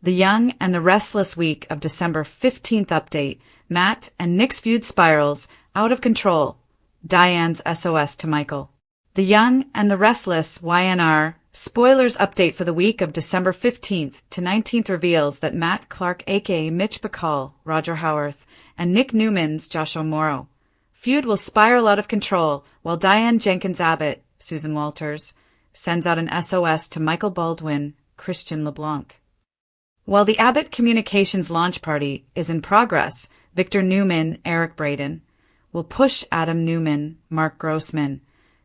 The Young and the Restless week of December 15th update. Matt and Nick's feud spirals out of control. Diane's SOS to Michael. The Young and the Restless YNR spoilers update for the week of December 15th to 19th reveals that Matt Clark aka Mitch Bacall, Roger Howarth, and Nick Newman's Joshua Morrow feud will spiral out of control while Diane Jenkins Abbott, Susan Walters, sends out an SOS to Michael Baldwin, Christian LeBlanc. While the Abbott Communications launch party is in progress, Victor Newman, Eric Braeden, will push Adam Newman, Mark Grossman,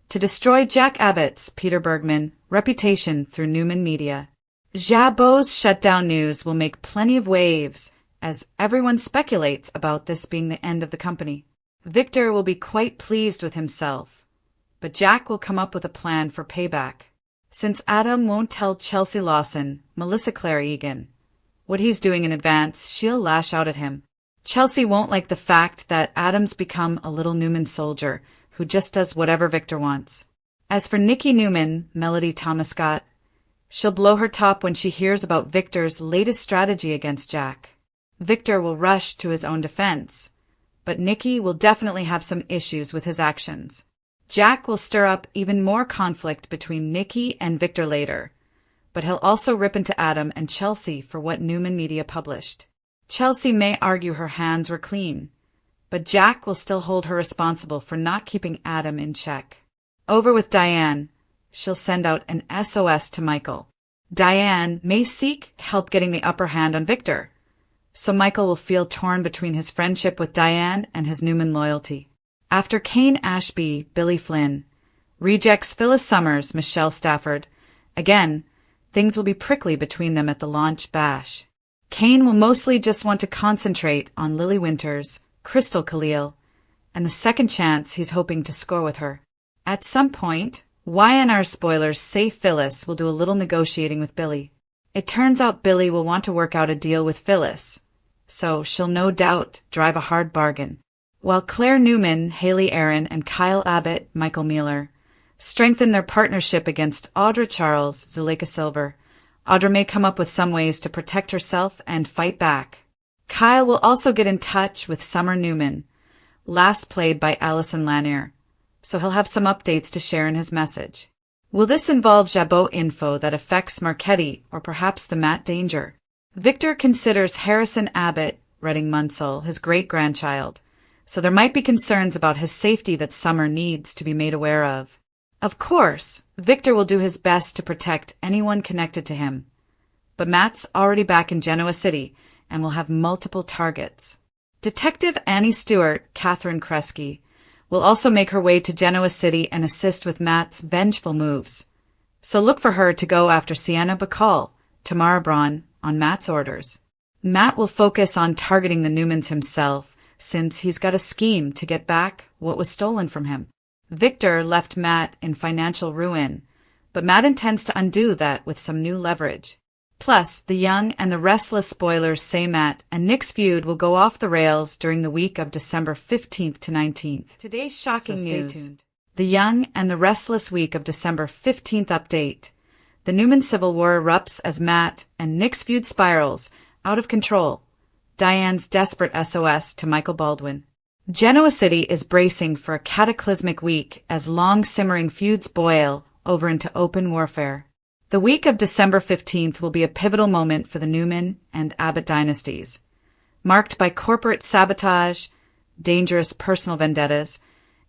to destroy Jack Abbott's, Peter Bergman, reputation through Newman Media. Jabot's shutdown news will make plenty of waves, as everyone speculates about this being the end of the company. Victor will be quite pleased with himself, but Jack will come up with a plan for payback. Since Adam won't tell Chelsea Lawson, Melissa Claire Egan, what he's doing in advance, she'll lash out at him. Chelsea won't like the fact that Adam's become a little Newman soldier who just does whatever Victor wants. As for Nikki Newman, Melody Thomas Scott, she'll blow her top when she hears about Victor's latest strategy against Jack. Victor will rush to his own defense, but Nikki will definitely have some issues with his actions. Jack will stir up even more conflict between Nikki and Victor later, but he'll also rip into Adam and Chelsea for what Newman Media published. Chelsea may argue her hands were clean, but Jack will still hold her responsible for not keeping Adam in check. Over with Diane, she'll send out an SOS to Michael. Diane may seek help getting the upper hand on Victor, so Michael will feel torn between his friendship with Diane and his Newman loyalty. After Kane Ashby, Billy Flynn, rejects Phyllis Summers, Michelle Stafford, again, things will be prickly between them at the launch bash. Kane will mostly just want to concentrate on Lily Winters, Crystal Khalil, and the second chance he's hoping to score with her. At some point, YNR spoilers say Phyllis will do a little negotiating with Billy. It turns out Billy will want to work out a deal with Phyllis, so she'll no doubt drive a hard bargain. While Claire Newman, Haley Aaron, and Kyle Abbott, Michael Mueller, strengthen their partnership against Audra Charles, Zuleika Silver, Audra may come up with some ways to protect herself and fight back. Kyle will also get in touch with Summer Newman, last played by Allison Lanier, so he'll have some updates to share in his message. Will this involve Jabot info that affects Marchetti or perhaps the Matt danger? Victor considers Harrison Abbott, Redding Munsell, his great-grandchild, so there might be concerns about his safety that Summer needs to be made aware of. Of course, Victor will do his best to protect anyone connected to him, but Matt's already back in Genoa City and will have multiple targets. Detective Annie Stewart, Catherine Kresge, will also make her way to Genoa City and assist with Matt's vengeful moves, so look for her to go after Sienna Bacall, Tamara Braun, on Matt's orders. Matt will focus on targeting the Newmans himself, since he's got a scheme to get back what was stolen from him. Victor left Matt in financial ruin, but Matt intends to undo that with some new leverage. Plus, the Young and the Restless spoilers say Matt and Nick's feud will go off the rails during the week of December 15th to 19th. Today's shocking news. Stay tuned. The Young and the Restless week of December 15th update. The Newman Civil War erupts as Matt and Nick's feud spirals out of control. Diane's desperate SOS to Michael Baldwin. Genoa City is bracing for a cataclysmic week as long-simmering feuds boil over into open warfare. The week of December 15th will be a pivotal moment for the Newman and Abbott dynasties, marked by corporate sabotage, dangerous personal vendettas,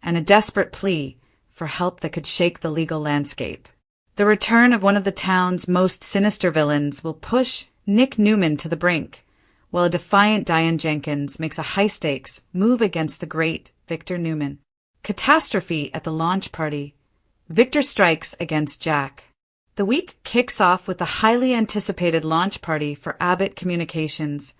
and a desperate plea for help that could shake the legal landscape. The return of one of the town's most sinister villains will push Nick Newman to the brink, while a defiant Diane Jenkins makes a high-stakes move against the great Victor Newman. Catastrophe at the launch party. Victor strikes against Jack. The week kicks off with the highly anticipated launch party for Abbott Communications,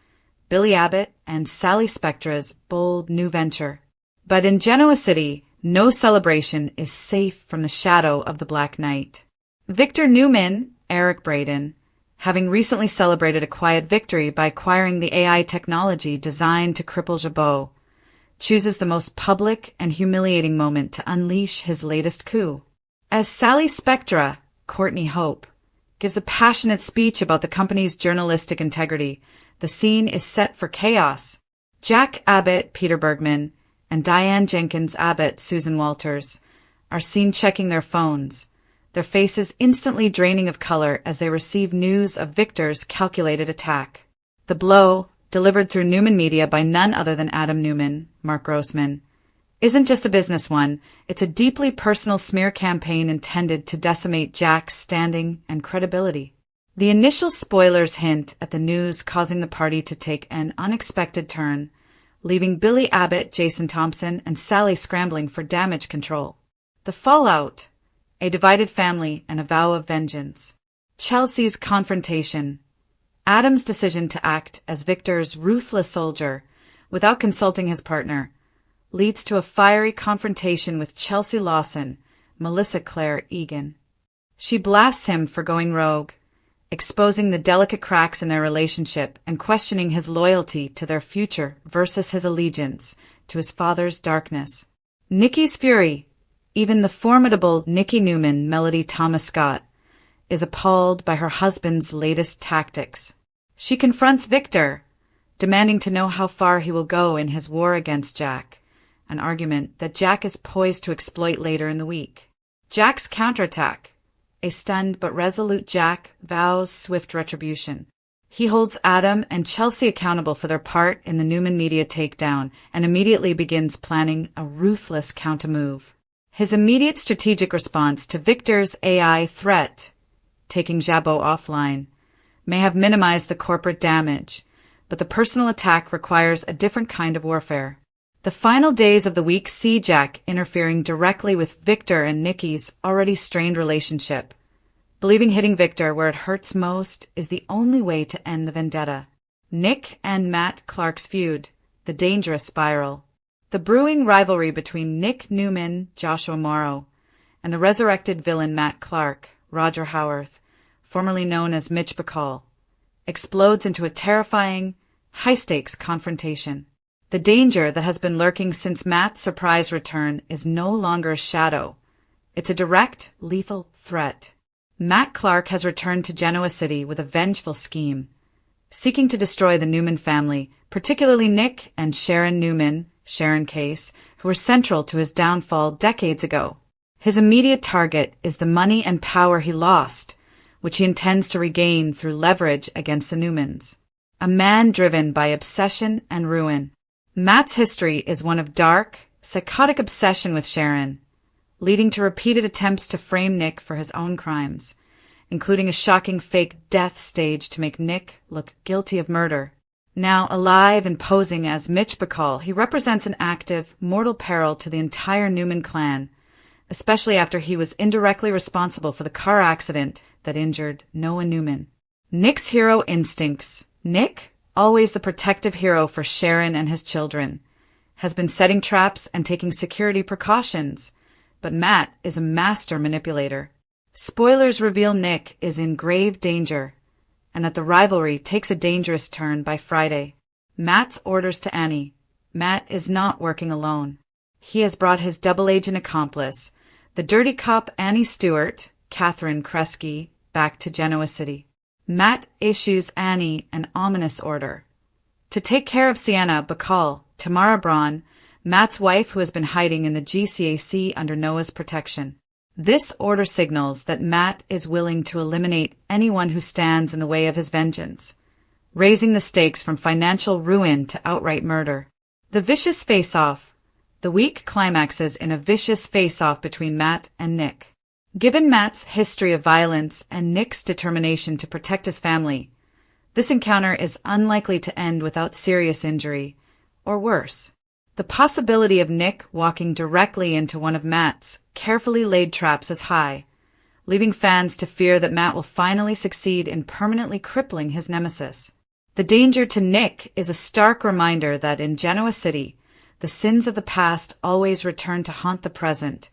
Billy Abbott and Sally Spectra's bold new venture. But in Genoa City, no celebration is safe from the shadow of the Black Knight. Victor Newman, Eric Braeden, having recently celebrated a quiet victory by acquiring the AI technology designed to cripple Jabot, chooses the most public and humiliating moment to unleash his latest coup. As Sally Spectra, Courtney Hope, gives a passionate speech about the company's journalistic integrity. The scene is set for chaos. Jack Abbott, Peter Bergman, and Diane Jenkins Abbott, Susan Walters, are seen checking their phones, their faces instantly draining of color as they receive news of Victor's calculated attack. The blow, delivered through Newman Media by none other than Adam Newman, Mark Grossman, isn't just a business one, it's a deeply personal smear campaign intended to decimate Jack's standing and credibility. The initial spoilers hint at the news causing the party to take an unexpected turn, leaving Billy Abbott, Jason Thompson, and Sally scrambling for damage control. The fallout: a divided family and a vow of vengeance. Chelsea's confrontation. Adam's decision to act as Victor's ruthless soldier without consulting his partner leads to a fiery confrontation with Chelsea Lawson, Melissa Claire Egan. She blasts him for going rogue, exposing the delicate cracks in their relationship and questioning his loyalty to their future versus his allegiance to his father's darkness. Nikki's fury. Even the formidable Nikki Newman, Melody Thomas Scott, is appalled by her husband's latest tactics. She confronts Victor, demanding to know how far he will go in his war against Jack, an argument that Jack is poised to exploit later in the week. Jack's counterattack. A stunned but resolute Jack vows swift retribution. He holds Adam and Chelsea accountable for their part in the Newman Media takedown and immediately begins planning a ruthless countermove. His immediate strategic response to Victor's AI threat, taking Jabot offline, may have minimized the corporate damage, but the personal attack requires a different kind of warfare. The final days of the week see Jack interfering directly with Victor and Nikki's already strained relationship, believing hitting Victor where it hurts most is the only way to end the vendetta. Nick and Matt Clark's feud, the dangerous spiral. The brewing rivalry between Nick Newman, Joshua Morrow, and the resurrected villain Matt Clark, Roger Howarth, formerly known as Mitch Bacall, explodes into a terrifying, high-stakes confrontation. The danger that has been lurking since Matt's surprise return is no longer a shadow. It's a direct, lethal threat. Matt Clark has returned to Genoa City with a vengeful scheme, seeking to destroy the Newman family, particularly Nick and Sharon Newman, Sharon Case, who were central to his downfall decades ago. His immediate target is the money and power he lost, which he intends to regain through leverage against the Newmans. A man driven by obsession and ruin. Matt's history is one of dark, psychotic obsession with Sharon, leading to repeated attempts to frame Nick for his own crimes, including a shocking fake death staged to make Nick look guilty of murder. Now alive and posing as Mitch Bacall, he represents an active, mortal peril to the entire Newman clan, especially after he was indirectly responsible for the car accident that injured Noah Newman. Nick's hero instincts. Nick, always the protective hero for Sharon and his children, has been setting traps and taking security precautions, but Matt is a master manipulator. Spoilers reveal Nick is in grave danger, and that the rivalry takes a dangerous turn by Friday. Matt's orders to Annie. Matt is not working alone. He has brought his double-agent accomplice, the dirty cop Annie Stewart, Catherine Kresge, back to Genoa City. Matt issues Annie an ominous order to take care of Sienna Bacall, Tamara Braun, Matt's wife who has been hiding in the GCAC under Noah's protection. This order signals that Matt is willing to eliminate anyone who stands in the way of his vengeance, raising the stakes from financial ruin to outright murder. The vicious face-off. The week climaxes in a vicious face-off between Matt and Nick. Given Matt's history of violence and Nick's determination to protect his family, this encounter is unlikely to end without serious injury, or worse. The possibility of Nick walking directly into one of Matt's carefully laid traps is high, leaving fans to fear that Matt will finally succeed in permanently crippling his nemesis. The danger to Nick is a stark reminder that in Genoa City, the sins of the past always return to haunt the present,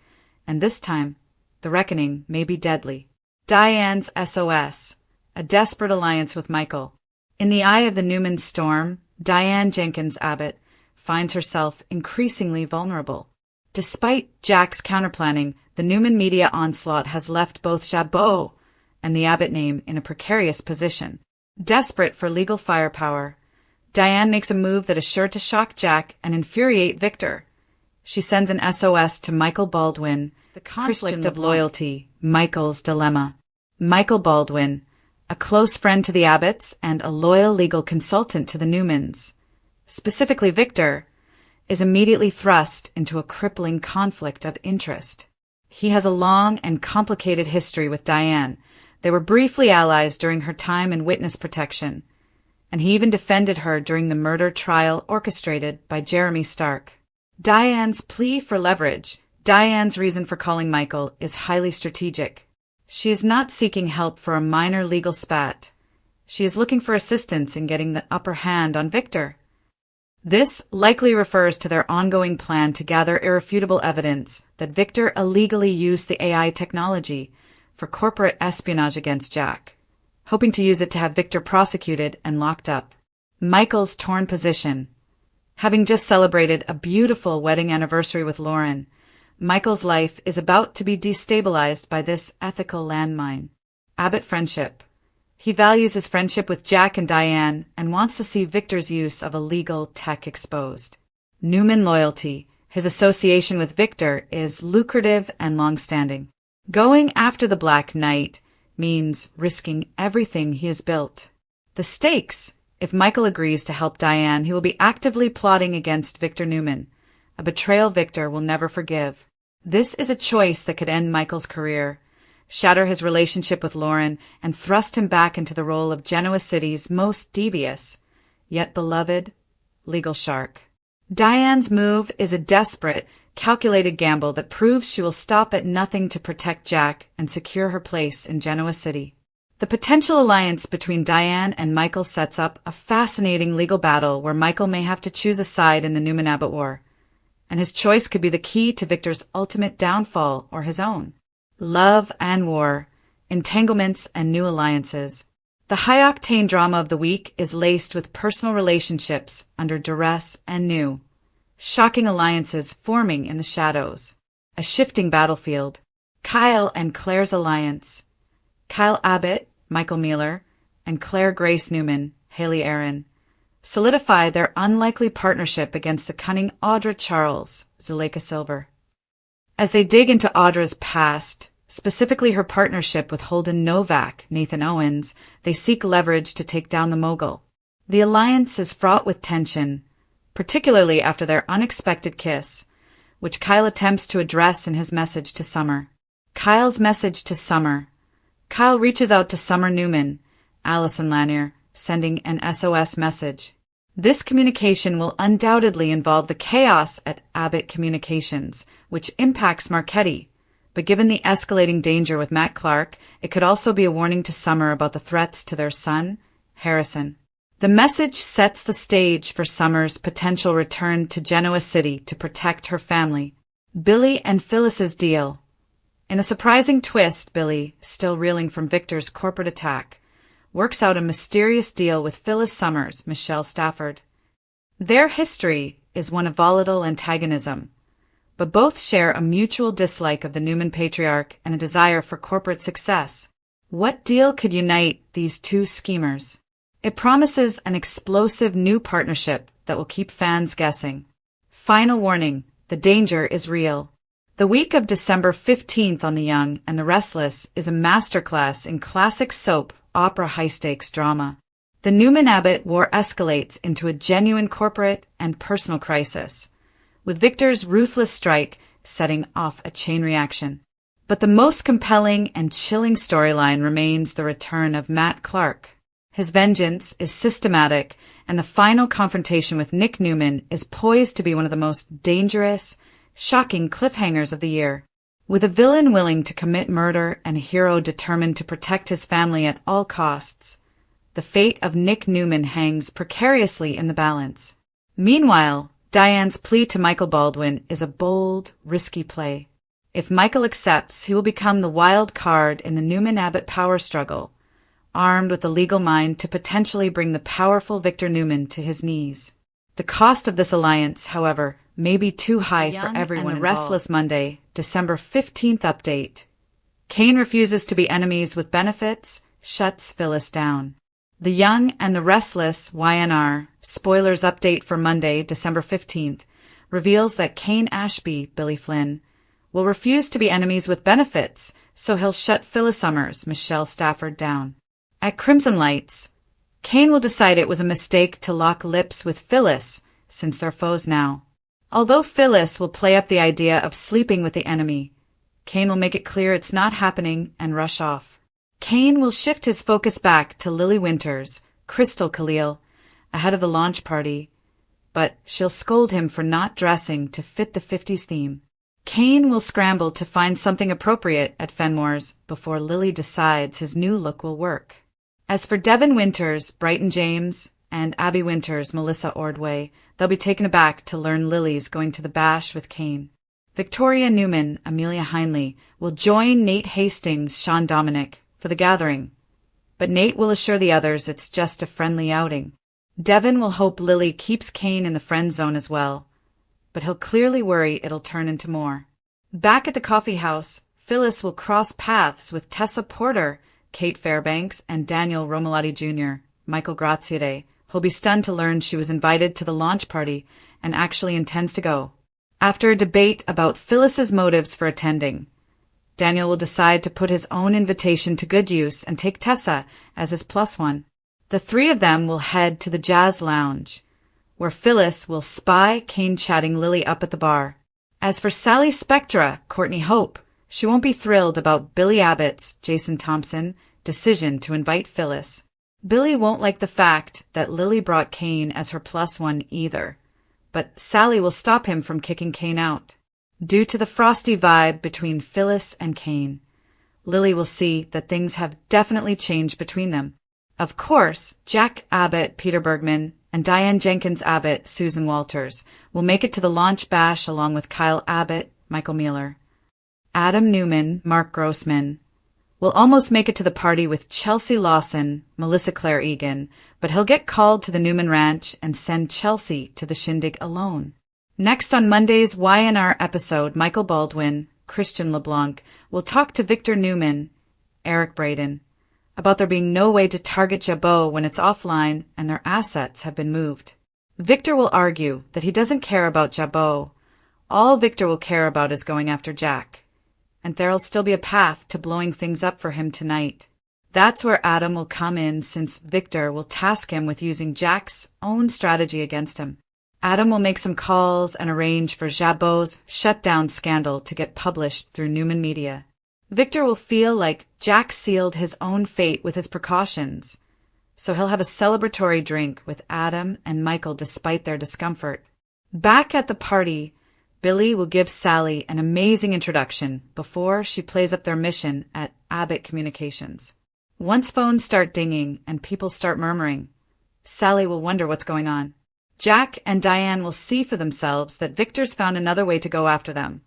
and this time, the reckoning may be deadly. Diane's SOS, a desperate alliance with Michael. In the eye of the Newman storm, Diane Jenkins Abbott finds herself increasingly vulnerable. Despite Jack's counterplanning, the Newman media onslaught has left both Jabot and the Abbott name in a precarious position. Desperate for legal firepower, Diane makes a move that is sure to shock Jack and infuriate Victor. She sends an SOS to Michael Baldwin, the conflict of loyalty, Michael's dilemma. Michael Baldwin, a close friend to the Abbotts and a loyal legal consultant to the Newmans, specifically Victor, is immediately thrust into a crippling conflict of interest. He has a long and complicated history with Diane. They were briefly allies during her time in witness protection, and he even defended her during the murder trial orchestrated by Jeremy Stark. Diane's plea for leverage, Diane's reason for calling Michael, is highly strategic. She is not seeking help for a minor legal spat. She is looking for assistance in getting the upper hand on Victor. This likely refers to their ongoing plan to gather irrefutable evidence that Victor illegally used the AI technology for corporate espionage against Jack, hoping to use it to have Victor prosecuted and locked up. Michael's torn position. Having just celebrated a beautiful wedding anniversary with Lauren, Michael's life is about to be destabilized by this ethical landmine. Abbott friendship. He values his friendship with Jack and Diane and wants to see Victor's use of illegal tech exposed. Newman loyalty. His association with Victor is lucrative and long-standing. Going after the Black Knight means risking everything he has built. The stakes. If Michael agrees to help Diane, he will be actively plotting against Victor Newman, a betrayal Victor will never forgive. This is a choice that could end Michael's career, shatter his relationship with Lauren, and thrust him back into the role of Genoa City's most devious, yet beloved, legal shark. Diane's move is a desperate, calculated gamble that proves she will stop at nothing to protect Jack and secure her place in Genoa City. The potential alliance between Diane and Michael sets up a fascinating legal battle where Michael may have to choose a side in the Newman-Abbott war, and his choice could be the key to Victor's ultimate downfall or his own. Love and war, entanglements and new alliances. The high-octane drama of the week is laced with personal relationships under duress and new, shocking alliances forming in the shadows. A shifting battlefield. Kyle and Claire's alliance. Kyle Abbott, Michael Mueller, and Claire Grace Newman, Haley Aaron, solidify their unlikely partnership against the cunning Audra Charles, Zuleika Silver. As they dig into Audra's past, specifically her partnership with Holden Novak, Nathan Owens, they seek leverage to take down the mogul. The alliance is fraught with tension, particularly after their unexpected kiss, which Kyle attempts to address in his message to Summer. Kyle's message to Summer. Kyle reaches out to Summer Newman, Allison Lanier, sending an SOS message. This communication will undoubtedly involve the chaos at Abbott Communications, which impacts Marchetti, but given the escalating danger with Matt Clark, it could also be a warning to Summer about the threats to their son, Harrison. The message sets the stage for Summer's potential return to Genoa City to protect her family. Billy and Phyllis's deal. In a surprising twist, Billy, still reeling from Victor's corporate attack, works out a mysterious deal with Phyllis Summers, Michelle Stafford. Their history is one of volatile antagonism, but both share a mutual dislike of the Newman patriarch and a desire for corporate success. What deal could unite these two schemers? It promises an explosive new partnership that will keep fans guessing. Final warning, the danger is real. The week of December 15th on The Young and the Restless is a masterclass in classic soap opera high-stakes drama. The Newman-Abbott war escalates into a genuine corporate and personal crisis, with Victor's ruthless strike setting off a chain reaction. But the most compelling and chilling storyline remains the return of Matt Clark. His vengeance is systematic, and the final confrontation with Nick Newman is poised to be one of the most dangerous, shocking cliffhangers of the year. With a villain willing to commit murder and a hero determined to protect his family at all costs, the fate of Nick Newman hangs precariously in the balance. Meanwhile, Diane's plea to Michael Baldwin is a bold, risky play. If Michael accepts, he will become the wild card in the Newman-Abbott power struggle, armed with the legal mind to potentially bring the powerful Victor Newman to his knees. The cost of this alliance, however, may be too high for everyone. And the Restless Monday, December 15th update. Kane refuses to be enemies with benefits, shuts Phyllis down. The Young and the Restless YNR spoilers update for Monday, December 15th, reveals that Kane Ashby, Billy Flynn, will refuse to be enemies with benefits, so he'll shut Phyllis Summers, Michelle Stafford, down. At Crimson Lights, Kane will decide it was a mistake to lock lips with Phyllis, since they're foes now. Although Phyllis will play up the idea of sleeping with the enemy, Kane will make it clear it's not happening and rush off. Kane will shift his focus back to Lily Winters, Crystal Khalil, ahead of the launch party, but she'll scold him for not dressing to fit the 50s theme. Kane will scramble to find something appropriate at Fenmore's before Lily decides his new look will work. As for Devin Winters, Brighton James, and Abby Winters, Melissa Ordway, they'll be taken aback to learn Lily's going to the bash with Kane. Victoria Newman, Amelia Heinley, will join Nate Hastings, Sean Dominic, for the gathering, but Nate will assure the others it's just a friendly outing. Devin will hope Lily keeps Kane in the friend zone as well, but he'll clearly worry it'll turn into more. Back at the coffee house, Phyllis will cross paths with Tessa Porter, Kate Fairbanks, and Daniel Romalotti Jr., Michael Graziade, who'll be stunned to learn she was invited to the launch party and actually intends to go. After a debate about Phyllis's motives for attending, Daniel will decide to put his own invitation to good use and take Tessa as his plus one. The three of them will head to the Jazz Lounge, where Phyllis will spy Kane chatting Lily up at the bar. As for Sally Spectra, Courtney Hope, she won't be thrilled about Billy Abbott's, Jason Thompson, decision to invite Phyllis. Billy won't like the fact that Lily brought Kane as her plus one either, but Sally will stop him from kicking Kane out. Due to the frosty vibe between Phyllis and Kane, Lily will see that things have definitely changed between them. Of course, Jack Abbott, Peter Bergman, and Diane Jenkins Abbott, Susan Walters, will make it to the launch bash along with Kyle Abbott, Michael Mueller. Adam Newman, Mark Grossman, will almost make it to the party with Chelsea Lawson, Melissa Claire Egan, but he'll get called to the Newman Ranch and send Chelsea to the shindig alone. Next on Monday's YNR episode, Michael Baldwin, Christian LeBlanc, will talk to Victor Newman, Eric Braden, about there being no way to target Jabot when it's offline and their assets have been moved. Victor will argue that he doesn't care about Jabot. All Victor will care about is going after Jack, and there'll still be a path to blowing things up for him tonight. That's where Adam will come in, since Victor will task him with using Jack's own strategy against him. Adam will make some calls and arrange for Jabot's shutdown scandal to get published through Newman Media. Victor will feel like Jack sealed his own fate with his precautions, so he'll have a celebratory drink with Adam and Michael despite their discomfort. Back at the party, Billy will give Sally an amazing introduction before she plays up their mission at Abbott Communications. Once phones start dinging and people start murmuring, Sally will wonder what's going on. Jack and Diane will see for themselves that Victor's found another way to go after them,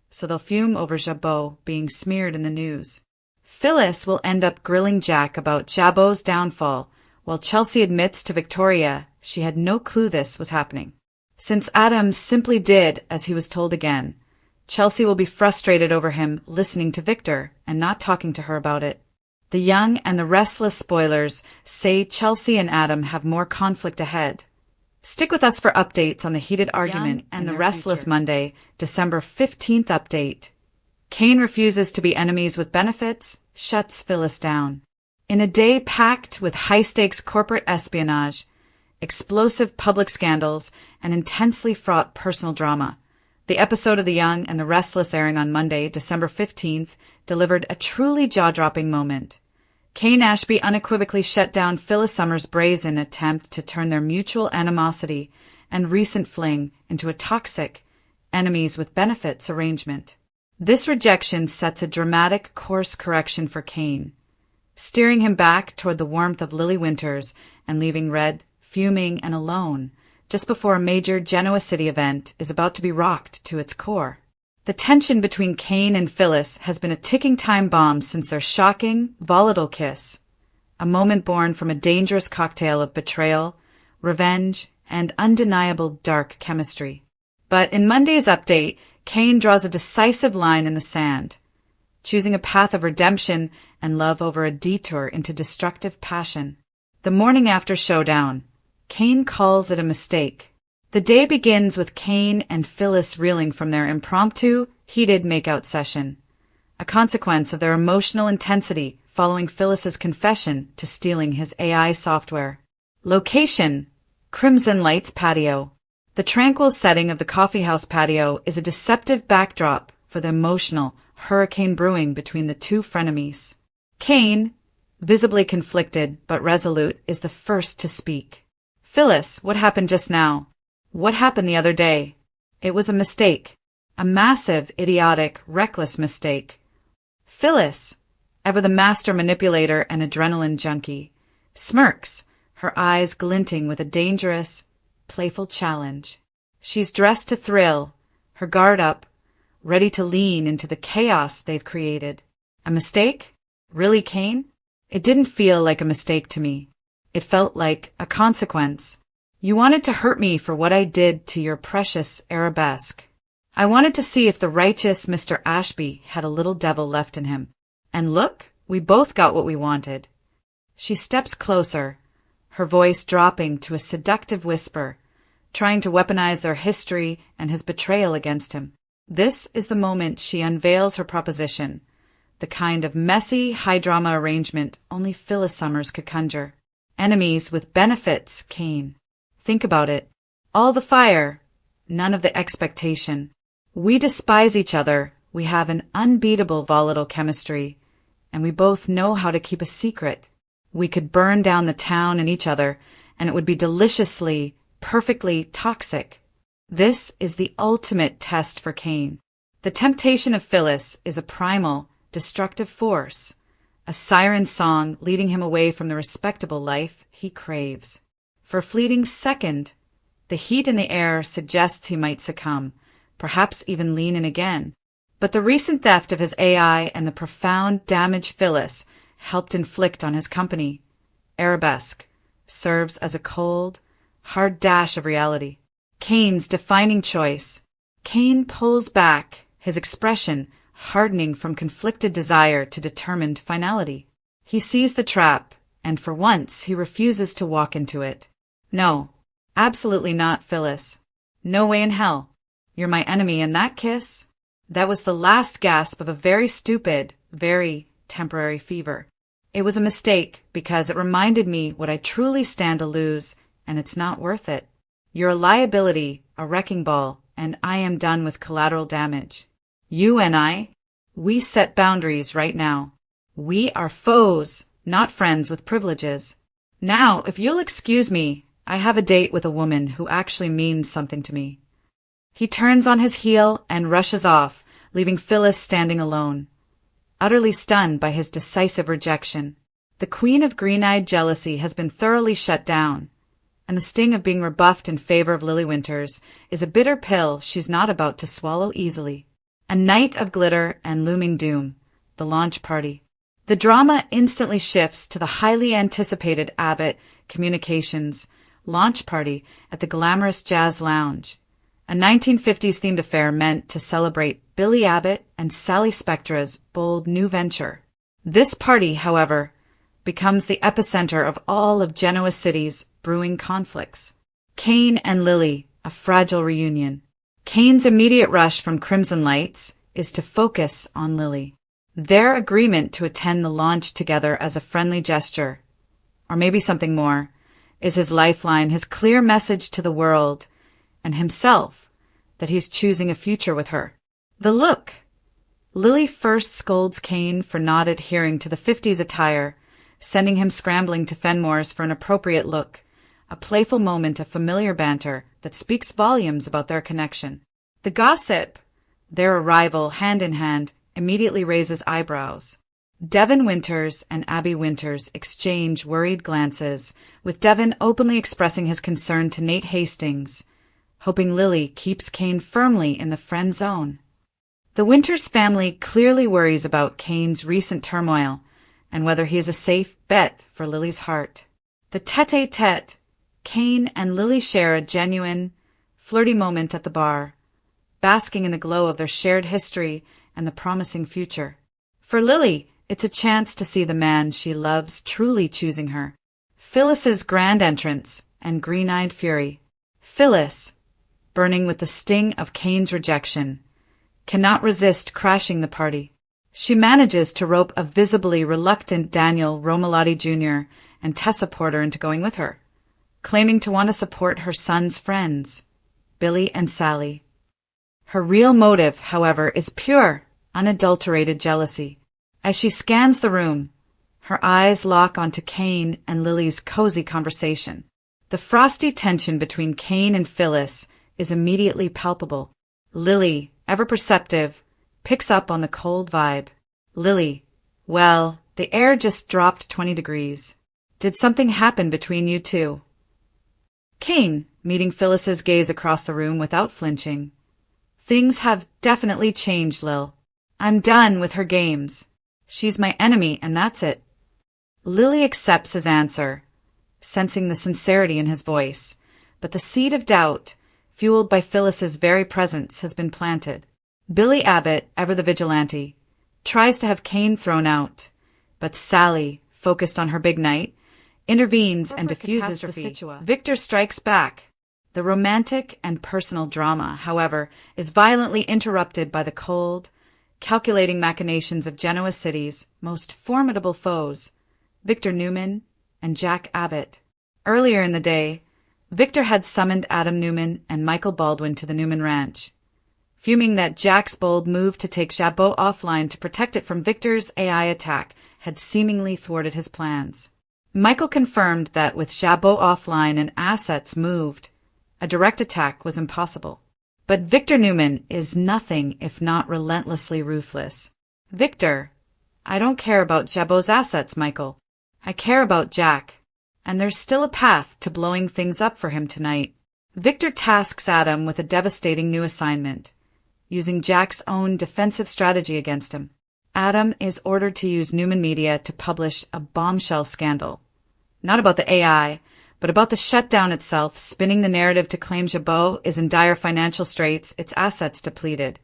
so they'll fume over Jabot being smeared in the news. Phyllis will end up grilling Jack about Jabot's downfall, while Chelsea admits to Victoria she had no clue this was happening. Since Adam simply did as he was told again, Chelsea will be frustrated over him listening to Victor and not talking to her about it. The Young and the Restless spoilers say Chelsea and Adam have more conflict ahead. Stick with us for updates on the heated argument and the Restless future. Monday, December 15th update. Kane refuses to be enemies with benefits, shuts Phyllis down. In a day packed with high-stakes corporate espionage, explosive public scandals, and intensely fraught personal drama, the episode of The Young and the Restless airing on Monday, December 15th, delivered a truly jaw-dropping moment. Kane Ashby unequivocally shut down Phyllis Summers' brazen attempt to turn their mutual animosity and recent fling into a toxic enemies with benefits arrangement. This rejection sets a dramatic course correction for Kane, steering him back toward the warmth of Lily Winters and leaving Red fuming and alone just before a major Genoa City event is about to be rocked to its core. The tension between Kane and Phyllis has been a ticking time bomb since their shocking, volatile kiss, a moment born from a dangerous cocktail of betrayal, revenge, and undeniable dark chemistry. But in Monday's update, Kane draws a decisive line in the sand. choosing a path of redemption and love over a detour into destructive passion. The morning after showdown, Cain calls it a mistake. The day begins with Cain and Phyllis reeling from their impromptu, heated makeout session, a consequence of their emotional intensity following Phyllis's confession to stealing his AI software. Location: Crimson Lights patio. The tranquil setting of the coffeehouse patio is a deceptive backdrop for the emotional hurricane brewing between the two frenemies. Cain, visibly conflicted but resolute, is the first to speak. Phyllis, what happened just now? What happened the other day? It was a mistake. A massive, idiotic, reckless mistake. Phyllis, ever the master manipulator and adrenaline junkie, smirks, her eyes glinting with a dangerous, playful challenge. She's dressed to thrill, her guard up, ready to lean into the chaos they've created. A mistake? Really, Cain? It didn't feel like a mistake to me. It felt like a consequence. You wanted to hurt me for what I did to your precious arabesque. I wanted to see if the righteous Mr. Ashby had a little devil left in him. And look, we both got what we wanted. She steps closer, her voice dropping to a seductive whisper, trying to weaponize their history and his betrayal against him. This is the moment she unveils her proposition, the kind of messy, high-drama arrangement only Phyllis Summers could conjure. Enemies with benefits, Cain. Think about it. All the fire, none of the expectation. We despise each other, we have an unbeatable volatile chemistry, and we both know how to keep a secret. We could burn down the town and each other, and it would be deliciously, perfectly toxic. This is the ultimate test for Cain. The temptation of Phyllis is a primal, destructive force, a siren song leading him away from the respectable life he craves. For a fleeting second, the heat in the air suggests he might succumb, perhaps even lean in again. But the recent theft of his AI and the profound damage Phyllis helped inflict on his company, Arabesque, serves as a cold, hard dash of reality. Cain's defining choice. Cain pulls back, his expression hardening from conflicted desire to determined finality. He sees the trap, and for once he refuses to walk into it. No, absolutely not, Phyllis. No way in hell. You're my enemy, and that kiss? That was the last gasp of a very stupid, very temporary fever. It was a mistake because it reminded me what I truly stand to lose, and it's not worth it. You're a liability, a wrecking ball, and I am done with collateral damage. You and I, we set boundaries right now. We are foes, not friends with privileges. Now, if you'll excuse me, I have a date with a woman who actually means something to me. He turns on his heel and rushes off, leaving Phyllis standing alone, utterly stunned by his decisive rejection. The queen of green-eyed jealousy has been thoroughly shut down, and the sting of being rebuffed in favor of Lily Winters is a bitter pill she's not about to swallow easily. A night of glitter and looming doom, the launch party. The drama instantly shifts to the highly anticipated Abbott Communications launch party at the glamorous Jazz Lounge, a 1950s-themed affair meant to celebrate Billy Abbott and Sally Spectra's bold new venture. This party, however, becomes the epicenter of all of Genoa City's brewing conflicts. Cain and Lily, a fragile reunion. Cain's immediate rush from Crimson Lights is to focus on Lily. Their agreement to attend the launch together as a friendly gesture, or maybe something more, is his lifeline, his clear message to the world and himself that he's choosing a future with her. The look. Lily first scolds Cain for not adhering to the 50s attire, sending him scrambling to Fenmore's for an appropriate look, a playful moment of familiar banter that speaks volumes about their connection. The gossip, their arrival hand in hand, immediately raises eyebrows. Devin Winters and Abby Winters exchange worried glances, with Devin openly expressing his concern to Nate Hastings, hoping Lily keeps Cain firmly in the friend zone. The Winters family clearly worries about Cain's recent turmoil and whether he is a safe bet for Lily's heart. The tete-a-tete, Cain and Lily share a genuine, flirty moment at the bar, basking in the glow of their shared history and the promising future. For Lily, it's a chance to see the man she loves truly choosing her. Phyllis's grand entrance and green-eyed fury. Phyllis, burning with the sting of Kane's rejection, cannot resist crashing the party. She manages to rope a visibly reluctant Daniel Romalotti Jr. and Tessa Porter into going with her, claiming to want to support her son's friends, Billy and Sally. Her real motive, however, is pure, unadulterated jealousy. As she scans the room, her eyes lock onto Kane and Lily's cozy conversation. The frosty tension between Kane and Phyllis is immediately palpable. Lily, ever perceptive, picks up on the cold vibe. Lily, well, the air just dropped 20 degrees. Did something happen between you two? Kane, meeting Phyllis's gaze across the room without flinching. Things have definitely changed, Lil. I'm done with her games. She's my enemy, and that's it. Lily accepts his answer, sensing the sincerity in his voice, but the seed of doubt, fueled by Phyllis's very presence, has been planted. Billy Abbott, ever the vigilante, tries to have Kane thrown out, but Sally, focused on her big night, intervenes and diffuses the situation. Victor strikes back. The romantic and personal drama, however, is violently interrupted by the cold, calculating machinations of Genoa City's most formidable foes, Victor Newman and Jack Abbott. Earlier in the day, Victor had summoned Adam Newman and Michael Baldwin to the Newman Ranch, fuming that Jack's bold move to take Jabot offline to protect it from Victor's AI attack had seemingly thwarted his plans. Michael confirmed that with Jabot offline and assets moved, a direct attack was impossible. But Victor Newman is nothing if not relentlessly ruthless. Victor, I don't care about Jabot's assets, Michael. I care about Jack. And there's still a path to blowing things up for him tonight. Victor tasks Adam with a devastating new assignment, using Jack's own defensive strategy against him. Adam is ordered to use Newman Media to publish a bombshell scandal. Not about the AI, but about the shutdown itself, spinning the narrative to claim Jabot is in dire financial straits, its assets depleted,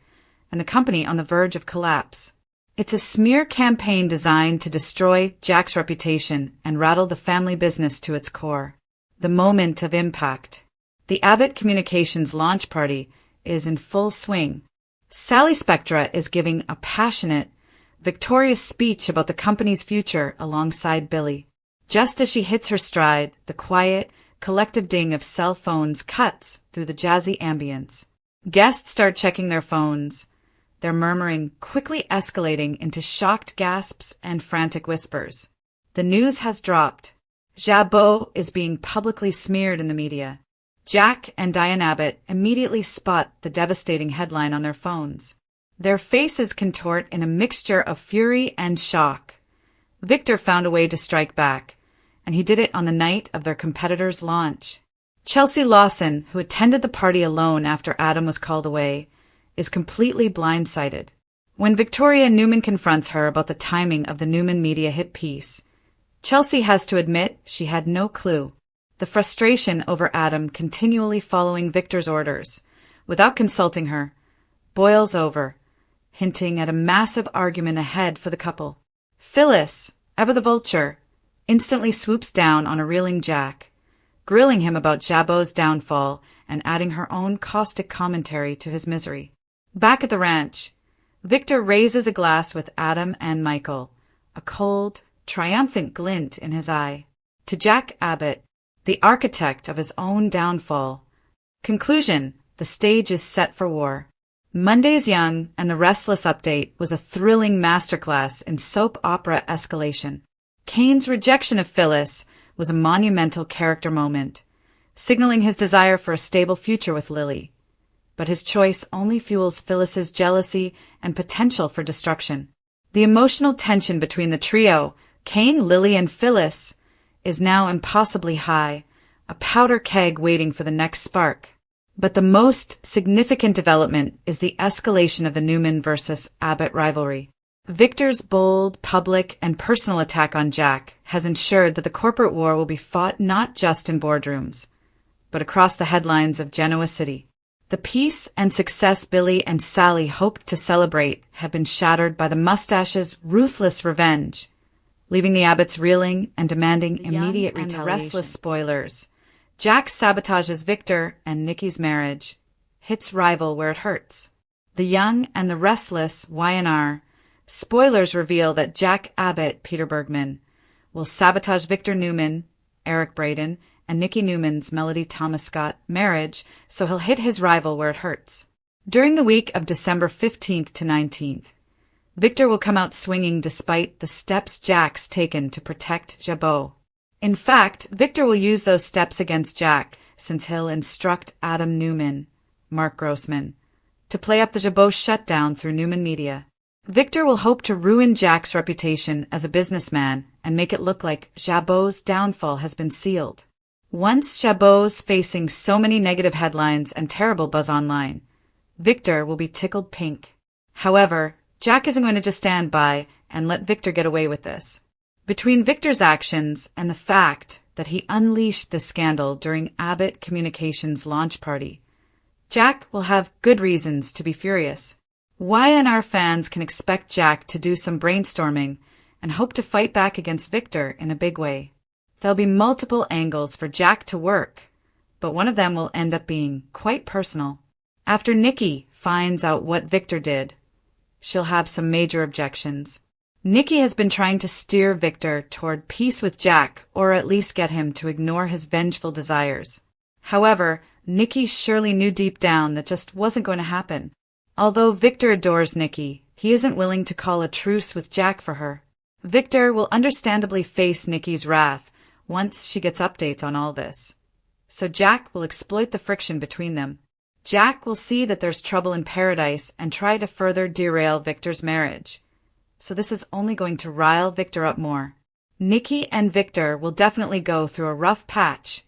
and the company on the verge of collapse. It's a smear campaign designed to destroy Jack's reputation and rattle the family business to its core. The moment of impact. The Abbott Communications launch party is in full swing. Sally Spectra is giving a passionate, victorious speech about the company's future alongside Billy. Just as she hits her stride, the quiet, collective ding of cell phones cuts through the jazzy ambience. Guests start checking their phones, their murmuring quickly escalating into shocked gasps and frantic whispers. The news has dropped. Jabot is being publicly smeared in the media. Jack and Diane Abbott immediately spot the devastating headline on their phones. Their faces contort in a mixture of fury and shock. Victor found a way to strike back, and he did it on the night of their competitor's launch. Chelsea Lawson, who attended the party alone after Adam was called away, is completely blindsided. When Victoria Newman confronts her about the timing of the Newman Media hit piece, Chelsea has to admit she had no clue. The frustration over Adam continually following Victor's orders, without consulting her, boils over, hinting at a massive argument ahead for the couple. Phyllis, ever the vulture, instantly swoops down on a reeling Jack, grilling him about Jabot's downfall and adding her own caustic commentary to his misery. Back at the ranch, Victor raises a glass with Adam and Michael, a cold, triumphant glint in his eye. To Jack Abbott, the architect of his own downfall. Conclusion: the stage is set for war. Monday's Young and the Restless update was a thrilling masterclass in soap opera escalation. Kane's rejection of Phyllis was a monumental character moment, signaling his desire for a stable future with Lily. But his choice only fuels Phyllis's jealousy and potential for destruction. The emotional tension between the trio, Kane, Lily, and Phyllis, is now impossibly high, a powder keg waiting for the next spark. But the most significant development is the escalation of the Newman versus Abbott rivalry. Victor's bold, public, and personal attack on Jack has ensured that the corporate war will be fought not just in boardrooms, but across the headlines of Genoa City. The The peace and success Billy and Sally hoped to celebrate have been shattered by the mustache's ruthless revenge, leaving the Abbotts reeling and demanding immediate retaliation. The Restless spoilers. Jack sabotages Victor and Nikki's marriage, hits rival where it hurts. The Young and the Restless YNR. Spoilers reveal that Jack Abbott, Peter Bergman, will sabotage Victor Newman, Eric Braeden, and Nikki Newman's Melody Thomas Scott marriage, so he'll hit his rival where it hurts. During the week of December 15th to 19th, Victor will come out swinging despite the steps Jack's taken to protect Jabot. In fact, Victor will use those steps against Jack, since he'll instruct Adam Newman, Mark Grossman, to play up the Jabot shutdown through Newman Media. Victor will hope to ruin Jack's reputation as a businessman and make it look like Jabot's downfall has been sealed. Once Jabot's facing so many negative headlines and terrible buzz online, Victor will be tickled pink. However, Jack isn't going to just stand by and let Victor get away with this. Between Victor's actions and the fact that he unleashed the scandal during Abbott Communications' launch party, Jack will have good reasons to be furious. YNR fans can expect Jack to do some brainstorming and hope to fight back against Victor in a big way. There'll be multiple angles for Jack to work, but one of them will end up being quite personal. After Nikki finds out what Victor did, she'll have some major objections. Nikki has been trying to steer Victor toward peace with Jack, or at least get him to ignore his vengeful desires. However, Nikki surely knew deep down that just wasn't going to happen. Although Victor adores Nikki, he isn't willing to call a truce with Jack for her. Victor will understandably face Nikki's wrath once she gets updates on all this. So Jack will exploit the friction between them. Jack will see that there's trouble in paradise and try to further derail Victor's marriage. So this is only going to rile Victor up more. Nikki and Victor will definitely go through a rough patch,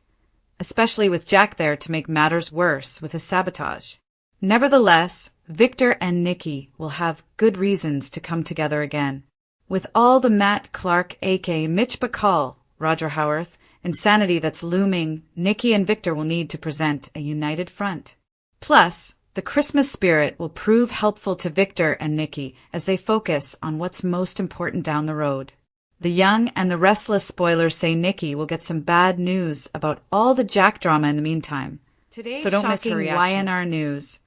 especially with Jack there to make matters worse with his sabotage. Nevertheless, Victor and Nikki will have good reasons to come together again. With all the Matt Clark aka Mitch Bacall, Roger Howarth, insanity that's looming, Nikki and Victor will need to present a united front. Plus, the Christmas spirit will prove helpful to Victor and Nikki as they focus on what's most important down the road. The Young and the Restless spoilers say Nikki will get some bad news about all the Jack drama in the meantime. Today's so don't miss her reaction. YNR news.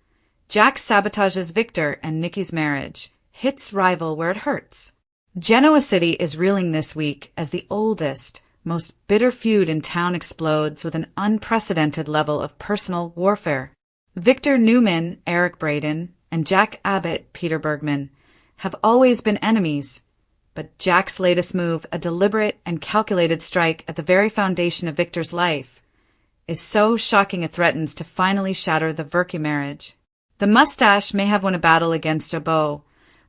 Jack sabotages Victor and Nikki's marriage, hits rival where it hurts. Genoa City is reeling this week as the oldest, most bitter feud in town explodes with an unprecedented level of personal warfare. Victor Newman, Eric Braeden, and Jack Abbott, Peter Bergman, have always been enemies, but Jack's latest move, a deliberate and calculated strike at the very foundation of Victor's life, is so shocking it threatens to finally shatter the Verky marriage. The mustache may have won a battle against Jabot,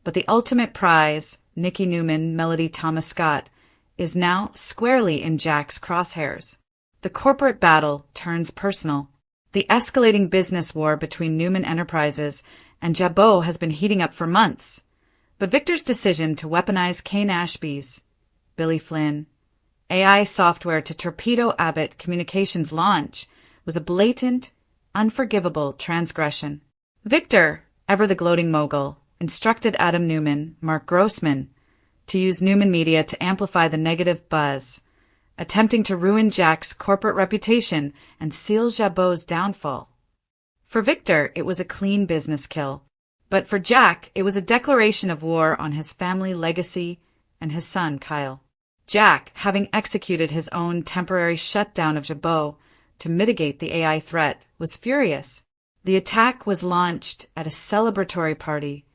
but the ultimate prize, Nikki Newman, Melody Thomas Scott, is now squarely in Jack's crosshairs. The corporate battle turns personal. The escalating business war between Newman Enterprises and Jabot has been heating up for months, but Victor's decision to weaponize Kane Ashby's, Billy Flynn, AI software to torpedo Abbott Communications' launch was a blatant, unforgivable transgression. Victor, ever the gloating mogul, instructed Adam Newman, Mark Grossman, to use Newman Media to amplify the negative buzz, attempting to ruin Jack's corporate reputation and seal Jabot's downfall. For Victor, it was a clean business kill, but for Jack, it was a declaration of war on his family legacy and his son, Kyle. Jack, having executed his own temporary shutdown of Jabot to mitigate the AI threat, was furious. The attack was launched at a celebratory party,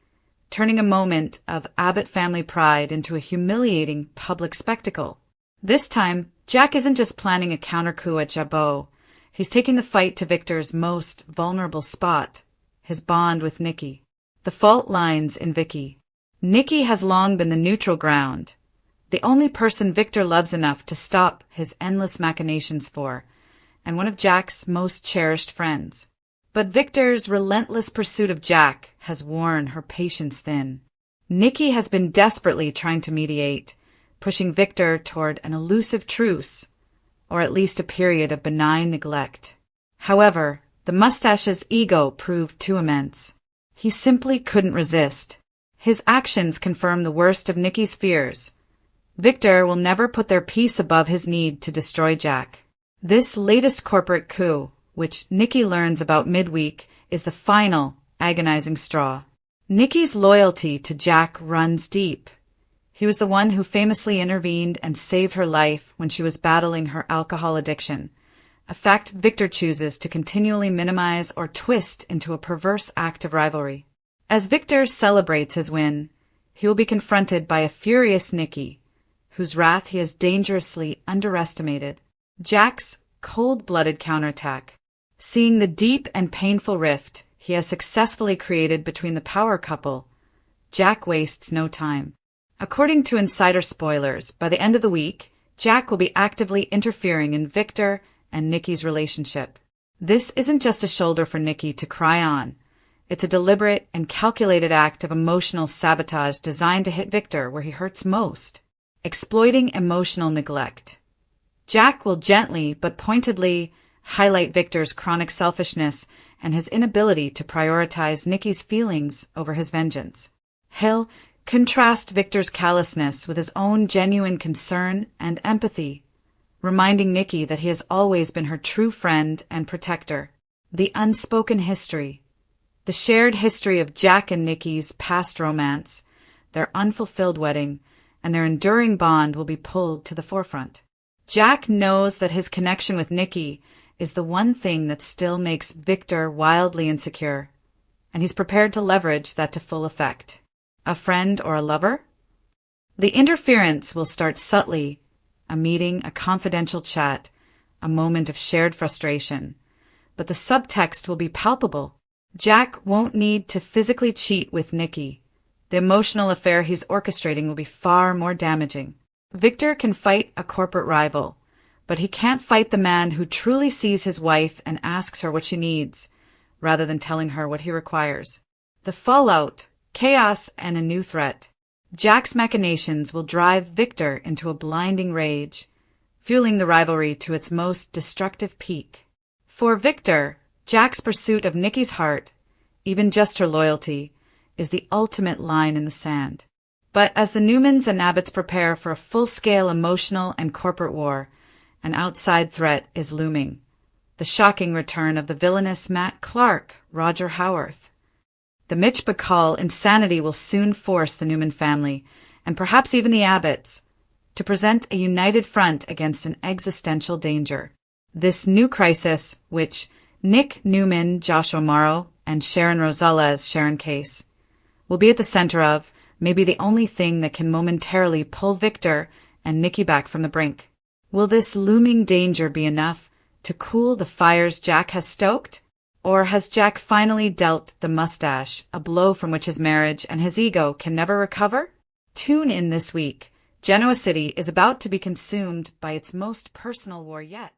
turning a moment of Abbott family pride into a humiliating public spectacle. This time, Jack isn't just planning a counter-coup at Jabot. He's taking the fight to Victor's most vulnerable spot, his bond with Nikki. The fault lies in Vicky. Nikki has long been the neutral ground, the only person Victor loves enough to stop his endless machinations for, and one of Jack's most cherished friends. But Victor's relentless pursuit of Jack has worn her patience thin. Nikki has been desperately trying to mediate, pushing Victor toward an elusive truce, or at least a period of benign neglect. However, The mustache's ego proved too immense. He simply couldn't resist. His actions confirmed the worst of Nicky's fears. Victor will never put their peace above his need to destroy Jack. This latest corporate coup, which Nicky learns about midweek, is the final, agonizing straw. Nicky's loyalty to Jack runs deep. He was the one who famously intervened and saved her life when she was battling her alcohol addiction, a fact Victor chooses to continually minimize or twist into a perverse act of rivalry. As Victor celebrates his win, he will be confronted by a furious Nicky, whose wrath he has dangerously underestimated. Jack's cold-blooded counterattack. Seeing the deep and painful rift he has successfully created between the power couple, Jack wastes no time. According to insider spoilers, by the end of the week, Jack will be actively interfering in Victor and Nicky's relationship. This isn't just a shoulder for Nicky to cry on. It's a deliberate and calculated act of emotional sabotage designed to hit Victor where he hurts most, exploiting emotional neglect. Jack will gently but pointedly highlight Victor's chronic selfishness and his inability to prioritize Nicky's feelings over his vengeance. He'll contrast Victor's callousness with his own genuine concern and empathy, reminding Nicky that he has always been her true friend and protector. The unspoken history. The shared history of Jack and Nicky's past romance, their unfulfilled wedding, and their enduring bond will be pulled to the forefront. Jack knows that his connection with Nicky is the one thing that still makes Victor wildly insecure, and he's prepared to leverage that to full effect. A friend or a lover? The interference will start subtly, a meeting, a confidential chat, a moment of shared frustration, but the subtext will be palpable. Jack won't need to physically cheat with Nicky. The emotional affair he's orchestrating will be far more damaging. Victor can fight a corporate rival, but he can't fight the man who truly sees his wife and asks her what she needs, rather than telling her what he requires. The fallout, chaos, and a new threat. Jack's machinations will drive Victor into a blinding rage, fueling the rivalry to its most destructive peak. For Victor, Jack's pursuit of Nicky's heart, even just her loyalty, is the ultimate line in the sand. But as the Newmans and Abbotts prepare for a full-scale emotional and corporate war, an outside threat is looming. The shocking return of the villainous Matt Clark, Roger Howarth. The Mitch Bacall insanity will soon force the Newman family, and perhaps even the Abbotts, to present a united front against an existential danger. This new crisis, which Nick Newman, Joshua Morrow, and Sharon Rosales, Sharon Case, will be at the center of, may be the only thing that can momentarily pull Victor and Nicky back from the brink. Will this looming danger be enough to cool the fires Jack has stoked? Or has Jack finally dealt the mustache a blow from which his marriage and his ego can never recover? Tune in this week. Genoa City is about to be consumed by its most personal war yet.